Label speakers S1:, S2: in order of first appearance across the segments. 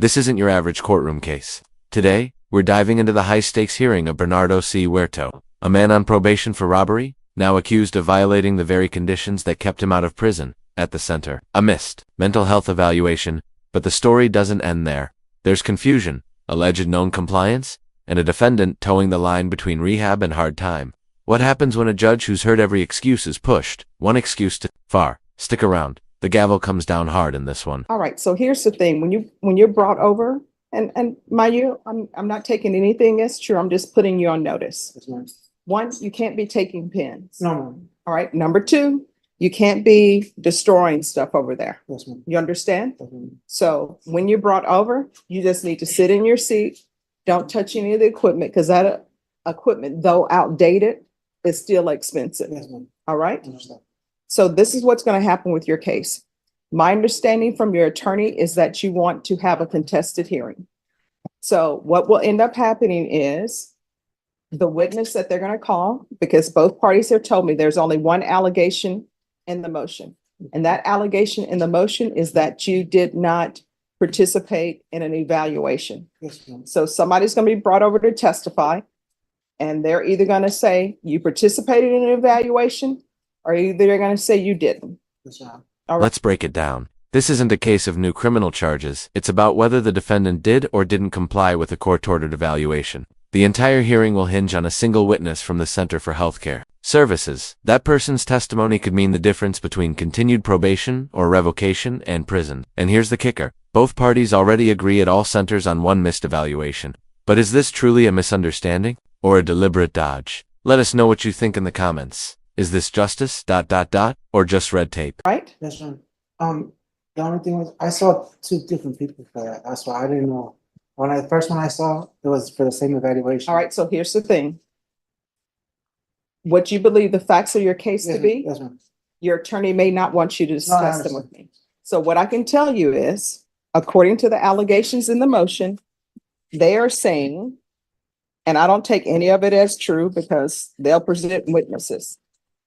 S1: This isn't your average courtroom case. Today, we're diving into the high-stakes hearing of Bernardo C. Huerto, a man on probation for robbery, now accused of violating the very conditions that kept him out of prison. At the center, a missed mental health evaluation, but the story doesn't end there. There's confusion, alleged known compliance, and a defendant towing the line between rehab and hard time. What happens when a judge who's heard every excuse is pushed one excuse too far? Stick around. The gavel comes down hard in this one.
S2: All right, so here's the thing. When you're brought over, and mind you, I'm not taking anything as true. I'm just putting you on notice.
S3: Yes, ma'am.
S2: One, you can't be taking pens.
S3: No, ma'am.
S2: All right. Number two, you can't be destroying stuff over there.
S3: Yes, ma'am.
S2: You understand?
S3: Yes, ma'am.
S2: So when you're brought over, you just need to sit in your seat. Don't touch any of the equipment because that equipment, though outdated, is still expensive.
S3: Yes, ma'am.
S2: All right.
S3: Understand.
S2: So this is what's going to happen with your case. My understanding from your attorney is that you want to have a contested hearing. So what will end up happening is the witness that they're going to call, because both parties have told me there's only one allegation in the motion. And that allegation in the motion is that you did not participate in an evaluation.
S3: Yes, ma'am.
S2: So somebody's going to be brought over to testify, and they're either going to say you participated in an evaluation, or either they're going to say you didn't.
S3: Yes, ma'am.
S2: All right.
S1: Let's break it down. This isn't a case of new criminal charges. It's about whether the defendant did or didn't comply with a court-ordered evaluation. The entire hearing will hinge on a single witness from the Center for Healthcare Services. That person's testimony could mean the difference between continued probation or revocation and prison. And here's the kicker. Both parties already agree it all centers on one missed evaluation. But is this truly a misunderstanding or a deliberate dodge? Let us know what you think in the comments. Is this justice, ... or just red tape?
S2: Right?
S3: Yes, ma'am. The only thing was I saw two different people for that. That's why I didn't know. The first one I saw, it was for the same evaluation.
S2: All right. So here's the thing. What you believe the facts of your case to be,
S3: Yes, ma'am.
S2: your attorney may not want you to
S3: No, I
S2: discuss them
S3: understand.
S2: with me. So what I can tell you is, according to the allegations in the motion, they are saying, and I don't take any of it as true because they'll present witnesses.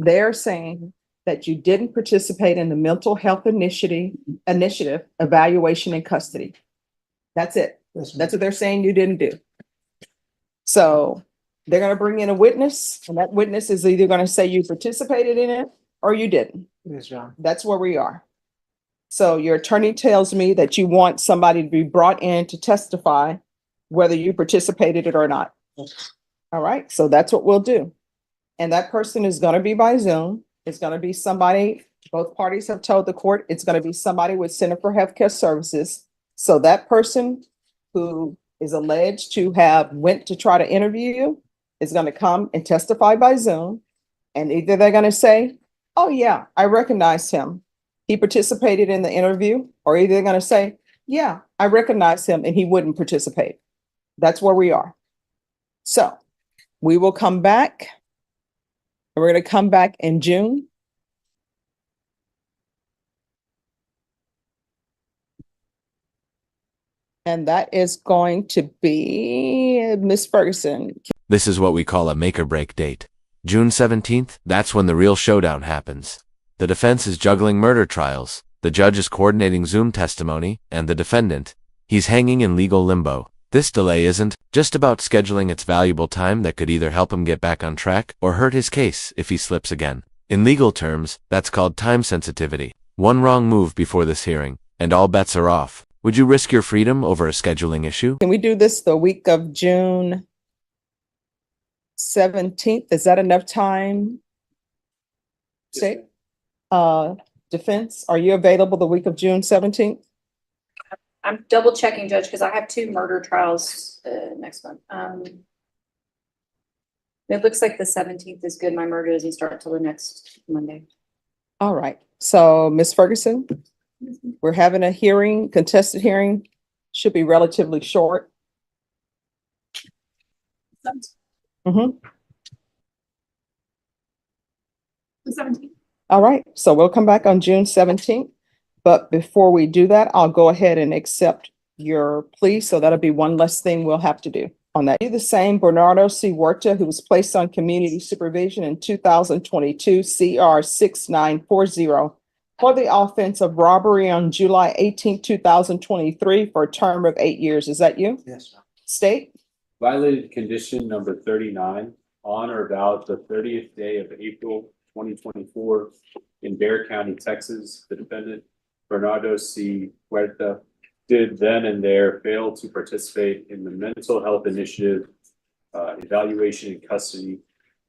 S2: They're saying that you didn't participate in the mental health initiative evaluation in custody. That's it.
S3: Yes, ma'am.
S2: That's what they're saying you didn't do. So they're going to bring in a witness, and that witness is either going to say you participated in it or you didn't.
S3: Yes, ma'am.
S2: That's where we are. So your attorney tells me that you want somebody to be brought in to testify whether you participated in it or not.
S3: Yes.
S2: All right. So that's what we'll do. And that person is going to be by Zoom. It's going to be somebody, both parties have told the court, it's going to be somebody with Center for Healthcare Services. So that person who is alleged to have went to try to interview you is going to come and testify by Zoom. And either they're going to say, oh yeah, I recognize him. He participated in the interview, or either they're going to say, yeah, I recognize him and he wouldn't participate. That's where we are. So we will come back. We're going to come back in June. And that is going to be Miss Ferguson.
S1: This is what we call a make-or-break date. June 17th, that's when the real showdown happens. The defense is juggling murder trials, the judge is coordinating Zoom testimony, and the defendant, he's hanging in legal limbo. This delay isn't just about scheduling its valuable time that could either help him get back on track or hurt his case if he slips again. In legal terms, that's called time sensitivity. One wrong move before this hearing, and all bets are off. Would you risk your freedom over a scheduling issue?
S2: Can we do this the week of June 17th? Is that enough time? Say, defense, are you available the week of June 17th?
S4: I'm double checking, Judge, because I have two murder trials next month. It looks like the 17th is good. My murder doesn't start till the next Monday.
S2: All right. So, Ms. Ferguson, we're having a hearing, contested hearing, should be relatively short. Mm-hmm.
S4: 17th.
S2: All right. So we'll come back on June 17th. But before we do that, I'll go ahead and accept your plea. So that'll be one less thing we'll have to do on that. Do the same Bernardo C. Huerta, who was placed on community supervision in 2022, CR 6940, for the offense of robbery on July 18th, 2023 for a term of 8 years. Is that you?
S3: Yes, ma'am.
S2: State?
S5: Violated condition number 39 on or about the 30th day of April 2024 in Bear County, Texas. The defendant, Bernardo C. Huerta, did then and there fail to participate in the mental health initiative evaluation in custody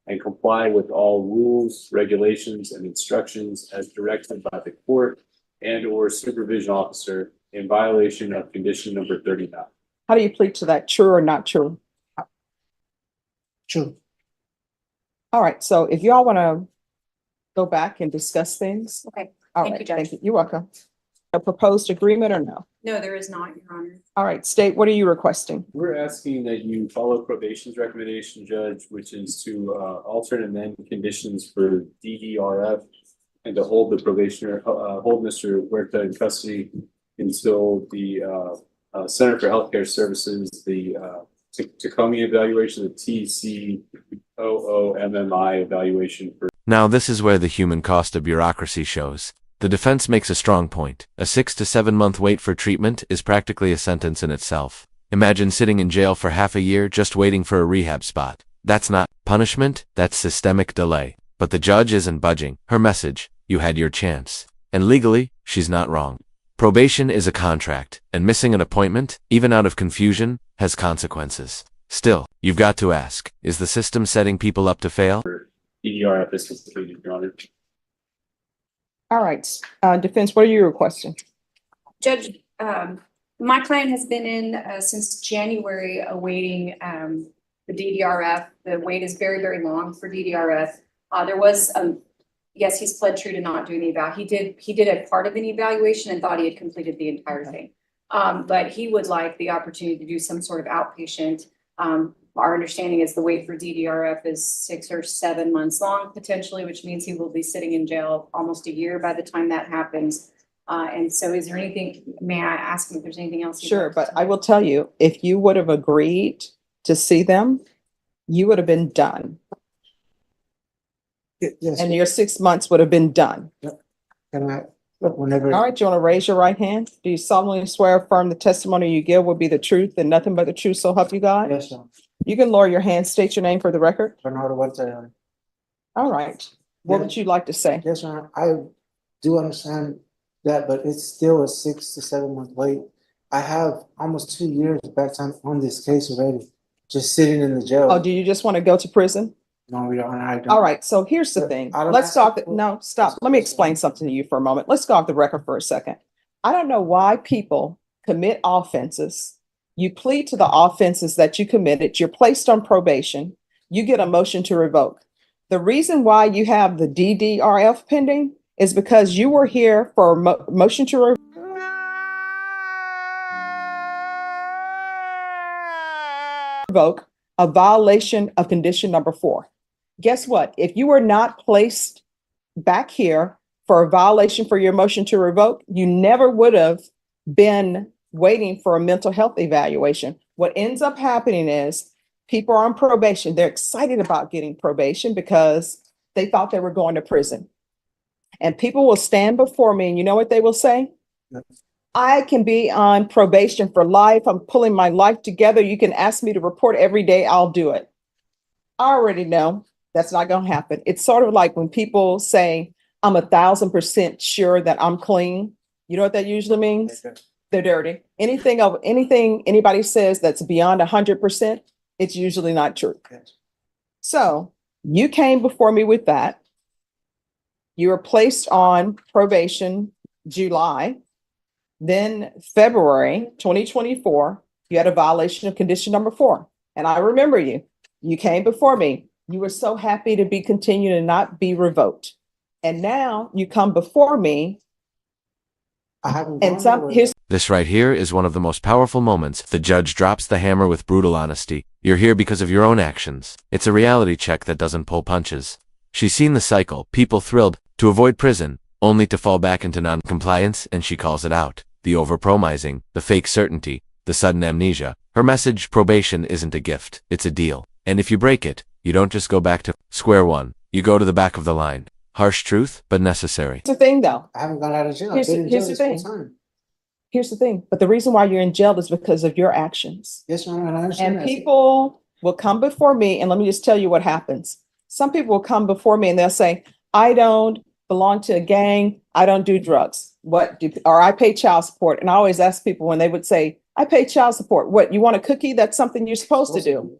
S5: and comply with all rules, regulations, and instructions as directed by the court and or supervision officer in violation of condition number 39.
S2: How do you plead to that? True or not true?
S3: True.
S2: All right, so if y'all want to go back and discuss things.
S4: Okay,
S2: All
S4: Thank
S2: right,
S4: you, Judge.
S2: thank you. You're welcome. A proposed agreement or no?
S4: no, there is not, Your Honor.
S2: All right, State, what are you requesting?
S5: We're asking that you follow probation's recommendation, Judge, which is to alter and amend conditions for DDRF and to hold the probationer, hold Mr. Huerta in custody until the Center for Healthcare Services, the Tacoma evaluation, the TCOOMMI evaluation for.
S1: Now this is where the human cost of bureaucracy shows. The defense makes a strong point. A 6 to 7 month wait for treatment is practically a sentence in itself. Imagine sitting in jail for half a year just waiting for a rehab spot. That's not punishment, that's systemic delay. But the judge isn't budging. Her message, you had your chance. And legally, she's not wrong. Probation is a contract, and missing an appointment, even out of confusion, has consequences. Still, you've got to ask, is the system setting people up to fail?
S5: DDRF is completed, Your Honor.
S2: All right, defense, what are you requesting?
S4: Judge, my client has been in since January awaiting the DDRF. The wait is very, very long for DDRF. There was, yes, he's pled true to not doing the eval. He did a part of an evaluation and thought he had completed the entire thing. But he would like the opportunity to do some sort of outpatient. Our understanding is the wait for DDRF is 6 or 7 months long potentially, which means he will be sitting in jail almost a year by the time that happens. And so is there anything, may I ask him if there's anything else?
S2: Sure, but I will tell you, if you would have agreed to see them, you would have been done.
S3: Yes.
S2: And your 6 months would have been done.
S3: Can I, whenever.
S2: All right, you want to raise your right hand? Do you solemnly swear or affirm the testimony you give will be the truth and nothing but the truth, so help you God?
S3: Yes, ma'am.
S2: You can lower your hand, state your name for the record.
S3: Bernardo Huerta.
S2: All right. What
S3: Yeah.
S2: would you like to say?
S3: Yes, ma'am. I do understand that, but it's still a 6 to 7 month wait. I have almost 2 years back time on this case already, just sitting in the jail.
S2: Oh, do you just want to go to prison?
S3: No, Your Honor, I don't.
S2: All right, so here's the
S3: But
S2: thing.
S3: I don't
S2: Let's
S3: ask
S2: talk,
S3: people-
S2: no, stop. Let me explain something to you for a moment. Let's go off the record for a second. I don't know why people commit offenses. You plead to the offenses that you committed. You're placed on probation. You get a motion to revoke. The reason why you have the DDRF pending is because you were here for a motion to revoke a violation of condition number 4. Guess what? If you were not placed back here for a violation for your motion to revoke, you never would have been waiting for a mental health evaluation. What ends up happening is people are on probation. They're excited about getting probation because they thought they were going to prison. And people will stand before me and you know what they will say?
S3: Yes.
S2: I can be on probation for life. I'm pulling my life together. You can ask me to report every day. I'll do it. I already know that's not going to happen. It's sort of like when people say, I'm 1,000% sure that I'm clean. You know what that usually means? They're dirty. Anything anybody says that's beyond 100%, it's usually not true.
S3: Yes.
S2: So you came before me with that. You were placed on probation July. Then February 2024, you had a violation of condition number 4. And I remember you. You came before me. You were so happy to be continued and not be revoked. And now you come before me.
S3: I haven't.
S2: And
S3: gone nowhere.
S1: This right here is one of the most powerful moments. The judge drops the hammer with brutal honesty. You're here because of your own actions. It's a reality check that doesn't pull punches. She's seen the cycle, people thrilled to avoid prison, only to fall back into non-compliance, and she calls it out. The over-promising, the fake certainty, the sudden amnesia. Her message, probation isn't a gift, it's a deal. And if you break it, you don't just go back to square one, you go to the back of the line. Harsh truth, but necessary.
S2: Here's the thing though.
S3: I haven't got out of jail. I've
S2: Here's
S3: been
S2: the-
S3: in
S2: here's
S3: jail
S2: the
S3: this whole
S2: thing.
S3: time.
S2: Here's the thing. But the reason why you're in jail is because of your actions.
S3: Yes, Your Honor, and I understand
S2: And
S3: that.
S2: people will come before me, and let me just tell you what happens. Some people will come before me and they'll say, I don't belong to a gang. I don't do drugs. Or I pay child support. And I always ask people when they would say, I pay child support. What, you want a cookie? That's something you're supposed to do.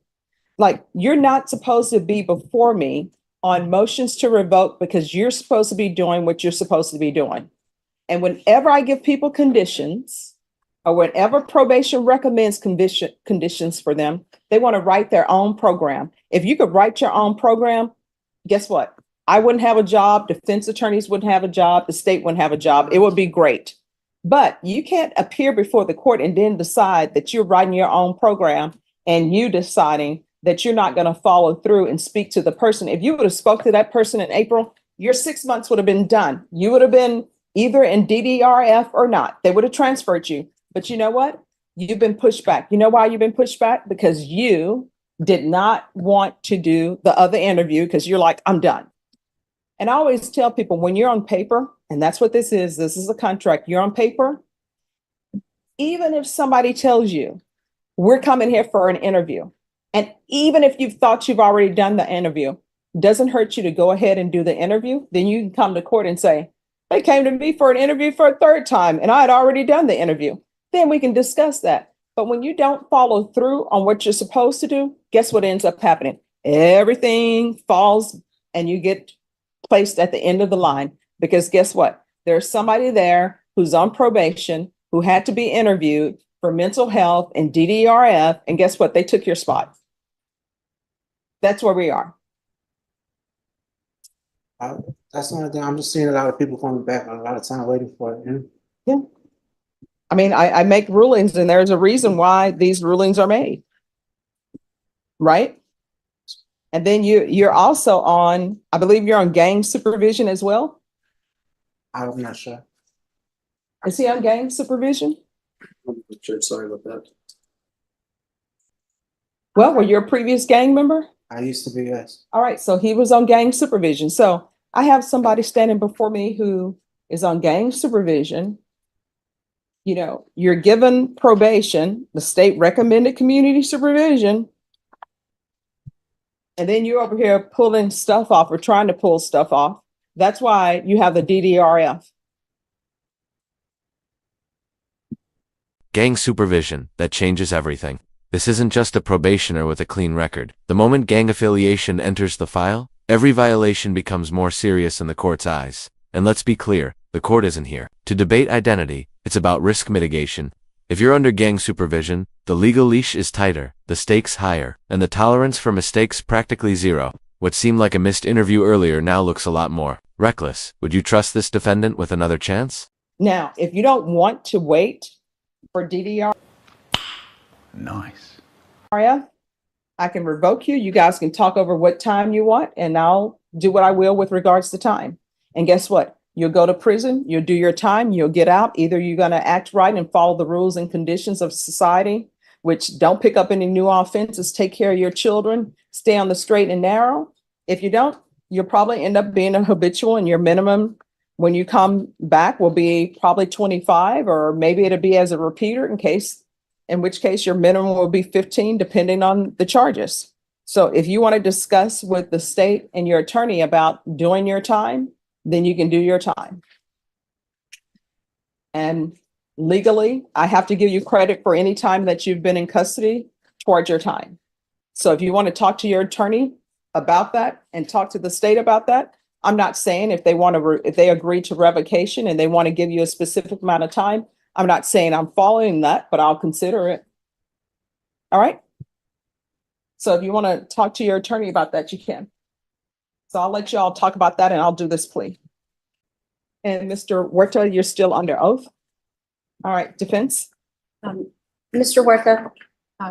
S2: Like, you're not supposed to be before me on motions to revoke because you're supposed to be doing what you're supposed to be doing. And whenever I give people conditions, or whenever probation recommends conditions for them, they want to write their own program. If you could write your own program, guess what? I wouldn't have a job, defense attorneys wouldn't have a job, the state wouldn't have a job. It would be great. But you can't appear before the court and then decide that you're writing your own program and you deciding that you're not going to follow through and speak to the person. If you would have spoke to that person in April, your 6 months would have been done. You would have been either in DDRF or not. They would have transferred you. But you know what? You've been pushed back. You know why you've been pushed back? Because you did not want to do the other interview because you're like, I'm done. And I always tell people when you're on paper, and that's what this is a contract, you're on paper. Even if somebody tells you, we're coming here for an interview, and even if you've thought you've already done the interview, doesn't hurt you to go ahead and do the interview, then you can come to court and say, they came to me for an interview for a third time and I had already done the interview. Then we can discuss that. But when you don't follow through on what you're supposed to do, guess what ends up happening? Everything falls and you get placed at the end of the line because guess what? There's somebody there who's on probation who had to be interviewed for mental health and DDRF. And guess what? They took your spot. That's where we are.
S3: That's the only thing. I'm just seeing a lot of people coming back a lot of time waiting for it.
S2: Yeah. I mean, I make rulings and there's a reason why these rulings are made. Right? And then you're also on, I believe you're on gang supervision as well.
S3: I'm not sure.
S2: Is he on gang supervision?
S5: Sorry about that.
S2: Well, were you a previous gang member?
S3: I used to be, yes.
S2: All right, so he was on gang supervision. So I have somebody standing before me who is on gang supervision. You know, you're given probation, the state recommended community supervision. And then you're over here pulling stuff off or trying to pull stuff off. That's why you have the DDRF.
S1: Gang supervision, that changes everything. This isn't just a probationer with a clean record. The moment gang affiliation enters the file, every violation becomes more serious in the court's eyes. And let's be clear, the court isn't here to debate identity, it's about risk mitigation. If you're under gang supervision, the legal leash is tighter, the stakes higher, and the tolerance for mistakes practically zero. What seemed like a missed interview earlier now looks a lot more reckless. Would you trust this defendant with another chance?
S2: Now, if you don't want to wait for DDRF,
S6: Nice.
S2: I can revoke you. You guys can talk over what time you want, and I'll do what I will with regards to time. And guess what? You'll go to prison, you'll do your time, you'll get out. Either you're going to act right and follow the rules and conditions of society, which don't pick up any new offenses, take care of your children, stay on the straight and narrow. If you don't, you'll probably end up being a habitual, and your minimum when you come back will be probably 25, or maybe it'll be as a repeater in which case your minimum will be 15, depending on the charges. So if you want to discuss with the state and your attorney about doing your time, then you can do your time. And legally, I have to give you credit for any time that you've been in custody towards your time. So if you want to talk to your attorney about that and talk to the state about that, I'm not saying if they agree to revocation and they want to give you a specific amount of time, I'm not saying I'm following that, but I'll consider it. All right. So if you want to talk to your attorney about that, you can. So I'll let y'all talk about that and I'll do this plea. And Mr. Huerta, you're still under oath. All right, defense.
S4: Mr. Huerta,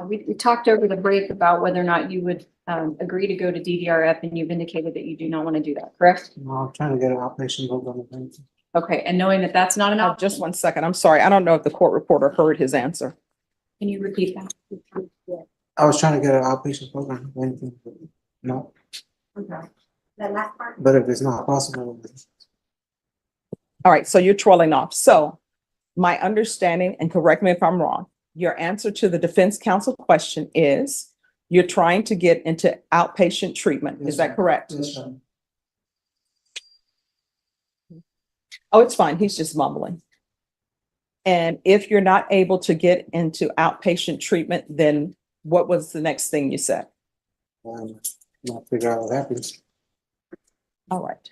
S4: we talked over the break about whether or not you would agree to go to DDRF, and you've indicated that you do not want to do that, correct?
S3: No, I'm trying to get an outpatient program.
S4: Okay, and knowing that that's not an
S2: Oh,
S4: option,
S2: just 1 second. I'm sorry. I don't know if the court reporter heard his answer.
S4: can you repeat that?
S3: I was trying to get an outpatient program. No.
S4: Okay. That last part?
S3: But if it's not possible,
S2: All right, so you're trolling off. So my understanding, and correct me if I'm wrong, your answer to the defense counsel question is you're trying to get into outpatient treatment. Is that correct?
S3: yes, sir.
S2: Oh, it's fine. He's just mumbling. And if you're not able to get into outpatient treatment, then what was the next thing you said?
S3: Not figure out what happens.
S2: All right.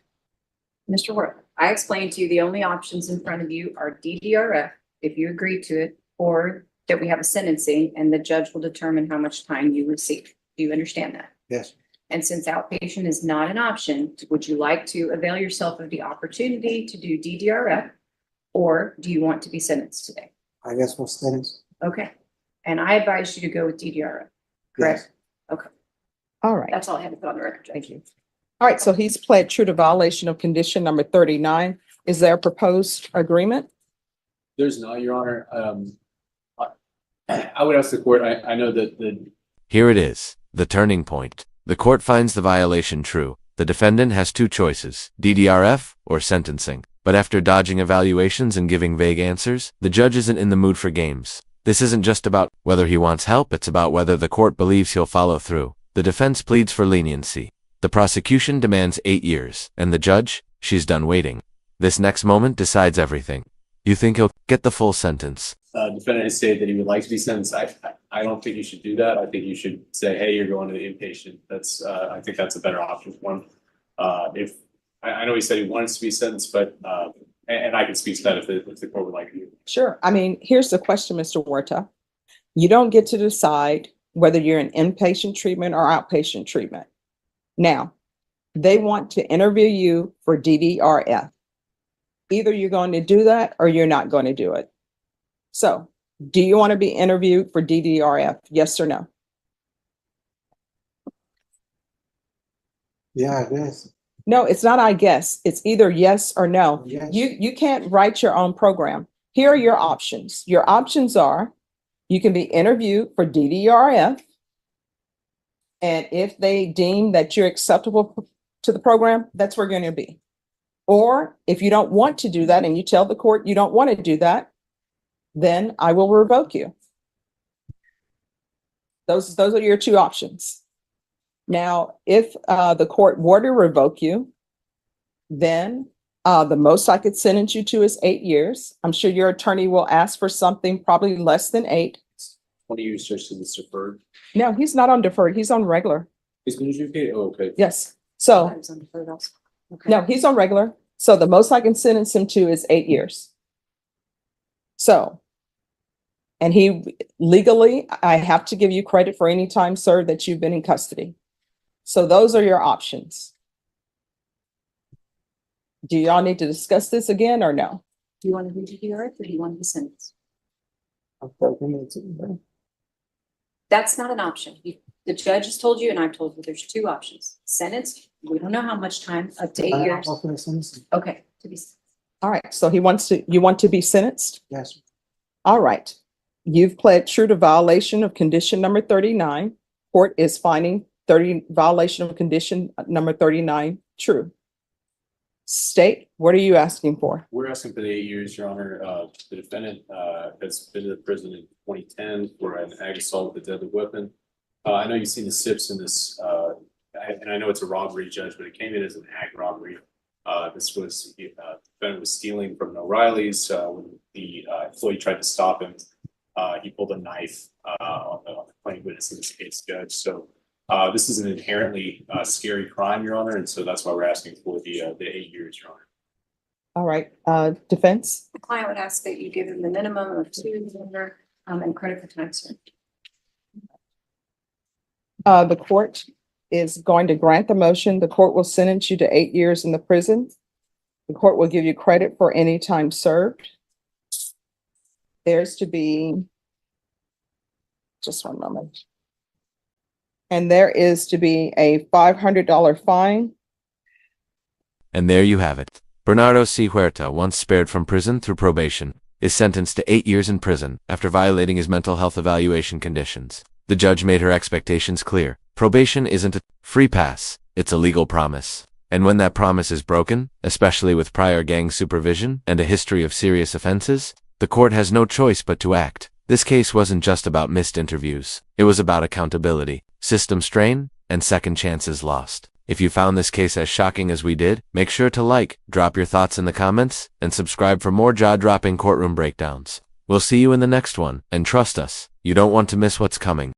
S4: Mr. Worth, I explained to you the only options in front of you are DDRF, if you agree to it, or that we have a sentencing and the judge will determine how much time you receive. Do you understand that?
S3: Yes,
S4: And since outpatient is not an option, would you like to avail yourself of the opportunity to do DDRF? Or do you want to be sentenced today?
S3: I guess we'll sentence.
S4: Okay. And I advise you to go with DDRF, correct? Okay,
S2: All right.
S4: that's all I had to put on the record.
S2: Thank you. All right, so he's pled true to violation of condition number 39. Is there a proposed agreement?
S5: There's not, Your Honor. I would ask the court, I know that
S1: Here it is, the turning point. The court finds the violation true. The defendant has two choices, DDRF or sentencing. But after dodging evaluations and giving vague answers, the judge isn't in the mood for games. This isn't just about whether he wants help, it's about whether the court believes he'll follow through. The defense pleads for leniency. The prosecution demands 8 years, and the judge, she's done waiting. This next moment decides everything. You think he'll get the full sentence?
S5: defendant has stated that he would like to be sentenced. I don't think you should do that. I think you should say, hey, you're going to the inpatient. That's, I think that's a better option for him. If, I know he said he wants to be sentenced, but, and I can speak to that if the court would like to.
S2: Sure. I mean, here's the question, Mr. Huerta. You don't get to decide whether you're in inpatient treatment or outpatient treatment. Now, they want to interview you for DDRF. Either you're going to do that or you're not going to do it. So, do you want to be interviewed for DDRF? Yes or no?
S3: Yeah, I guess.
S2: No, it's not I guess. It's either yes or no.
S3: Yes.
S2: You can't write your own program. Here are your options. Your options are you can be interviewed for DDRF. And if they deem that you're acceptable to the program, that's where you're going to be. Or if you don't want to do that and you tell the court you don't want to do that, then I will revoke you. Those are your two options. Now, if the court were to revoke you, then the most I could sentence you to is 8 years. I'm sure your attorney will ask for something probably less than 8.
S5: 20 years just in the deferred.
S2: No, he's not on deferred. He's on regular.
S5: He's going to adjudicate? Oh, okay.
S2: Yes. So,
S4: I was on deferred also. Okay.
S2: no, he's on regular. So the most I can sentence him to is 8 years. So, and he legally, I have to give you credit for any time served that you've been in custody. So those are your options. Do y'all need to discuss this again or no?
S4: Do you want to do DDRF or do you want to be sentenced?
S3: I'm talking it to you.
S4: That's not an option. The judge has told you, and I've told you, there's two options. Sentence, we don't know how much time, up to 8 years.
S3: I'll finish sentencing.
S4: Okay, to be,
S2: All right. So you want to be sentenced?
S3: Yes.
S2: All right. You've pled true to violation of condition number 39. Court is finding violation of condition number 39 true. State, what are you asking for?
S5: We're asking for the 8 years, Your Honor. The defendant has been to the prison in 2010 for an ag assault with a deadly weapon. I know you've seen the SIPs in this, and I know it's a robbery, Judge, but it came in as an ag robbery. This was, the defendant was stealing from an O'Reilly's. When the employee tried to stop him, he pulled a knife on the plain witness in this case, Judge. So this is an inherently scary crime, Your Honor, and so that's why we're asking for the 8 years, Your Honor.
S2: All right. Defense?
S4: the client would ask that you give him the minimum of 2 years and credit for time served.
S2: The court is going to grant the motion. The court will sentence you to 8 years in the prison. The court will give you credit for any time served. There's to be, just one moment. And there is to be a $500 fine.
S1: And there you have it. Bernardo C. Huerta, once spared from prison through probation, is sentenced to 8 years in prison after violating his mental health evaluation conditions. The judge made her expectations clear. Probation isn't a free pass, it's a legal promise. And when that promise is broken, especially with prior gang supervision and a history of serious offenses, the court has no choice but to act. This case wasn't just about missed interviews. It was about accountability, system strain, and second chances lost. If you found this case as shocking as we did, make sure to like, drop your thoughts in the comments, and subscribe for more jaw-dropping courtroom breakdowns. We'll see you in the next one, and trust us, you don't want to miss what's coming.